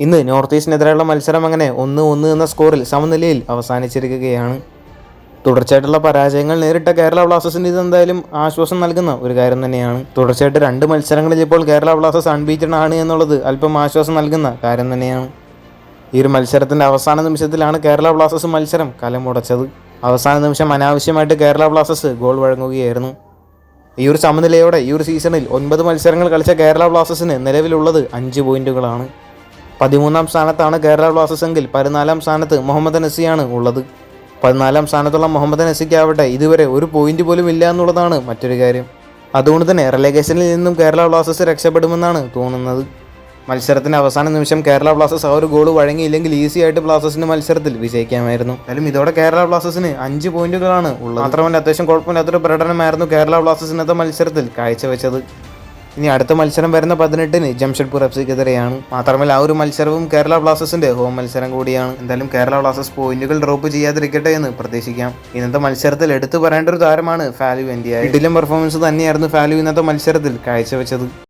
ഇന്ന് നോർത്ത് ഈസ്റ്റിനെതിരെയുള്ള മത്സരം അങ്ങനെ 1-1 എന്ന സ്കോറിൽ സമനിലയിൽ അവസാനിച്ചിരിക്കുകയാണ്. തുടർച്ചയായിട്ടുള്ള പരാജയങ്ങൾ നേരിട്ട കേരള ബ്ലാസ്റ്റേഴ്സിന് ഇതെന്തായാലും ആശ്വാസം നൽകുന്ന ഒരു കാര്യം തന്നെയാണ്. തുടർച്ചയായിട്ട് 2 മത്സരങ്ങളിൽ ഇപ്പോൾ കേരള ബ്ലാസ്റ്റേഴ്സ് അൺബീറ്റൺ ആണ് എന്നുള്ളത് അല്പം ആശ്വാസം നൽകുന്ന കാര്യം തന്നെയാണ്. ഈ ഒരു മത്സരത്തിൻ്റെ അവസാന നിമിഷത്തിലാണ് കേരള ബ്ലാസ്റ്റേഴ്സ് മത്സരം കലമുടച്ചത്. അവസാന നിമിഷം അനാവശ്യമായിട്ട് കേരള ബ്ലാസ്റ്റേഴ്സ് ഗോൾ വഴങ്ങുകയായിരുന്നു. ഈ ഒരു സമനിലയോടെ ഈ ഒരു സീസണിൽ 9 മത്സരങ്ങൾ കളിച്ച കേരള ബ്ലാസ്റ്റേഴ്സിന് നിലവിലുള്ളത് 5 പോയിന്റുകളാണ്. 13ാം സ്ഥാനത്താണ് കേരള ബ്ലാസ്റ്റേഴ്സ് എങ്കിൽ 14ാം സ്ഥാനത്ത് മുഹമ്മദ് നസിയാണ് ഉള്ളത്. 14ാം സ്ഥാനത്തുള്ള മുഹമ്മദ് നസിക്കാവട്ടെ ഇതുവരെ ഒരു പോയിന്റ് പോലും ഇല്ല എന്നുള്ളതാണ് മറ്റൊരു കാര്യം. അതുകൊണ്ട് തന്നെ റെലഗേഷനിൽ നിന്നും കേരള ബ്ലാസ്റ്റേഴ്സ് രക്ഷപ്പെടുമെന്നാണ് തോന്നുന്നത്. മത്സരത്തിന് അവസാന നിമിഷം കേരള ബ്ലാസ്റ്റേഴ്സ് ആ ഒരു ഗോൾ വഴങ്ങിയില്ലെങ്കിൽ ഈസി ആയിട്ട് ബ്ലാസ്റ്റേഴ്സിന് മത്സരത്തിൽ വിജയിക്കാമായിരുന്നു. എന്നാലും ഇതോടെ കേരള ബ്ലാസ്റ്റേഴ്സിന് 5 പോയിന്റുകളാണ് ഉള്ളത്. മാത്രമല്ല അത്യാവശ്യം കുഴപ്പമില്ലാത്തൊരു പ്രകടനമായിരുന്നു കേരള ബ്ലാസ്റ്റേഴ്സ് ഇന്നത്തെ മത്സരത്തിൽ കാഴ്ചവെച്ചത്. ഇനി അടുത്ത മത്സരം വരുന്ന 18-ന് ജംഷഡ്പൂർ എഫ്സിക്കെതിരെയാണ്. മാത്രമല്ല ആ ഒരു മത്സരവും കേരള ബ്ലാസ്റ്റേഴ്സിന്റെ ഹോം മത്സരം കൂടിയാണ്. എന്തായാലും കേരള ബ്ലാസ്റ്റേഴ്സ് പോയിന്റുകൾ ഡ്രോപ്പ് ചെയ്യാതിരിക്കട്ടെ എന്ന് പ്രതീക്ഷിക്കാം. ഇന്നത്തെ മത്സരത്തിൽ എടുത്തു പറയേണ്ട ഒരു താരമാണ് ഫാലു ഇന്ത്യ. ഇഡിലും പെർഫോമൻസ് തന്നെയായിരുന്നു ഫാലു ഇന്നത്തെ മത്സരത്തിൽ കാഴ്ചവെച്ചത്.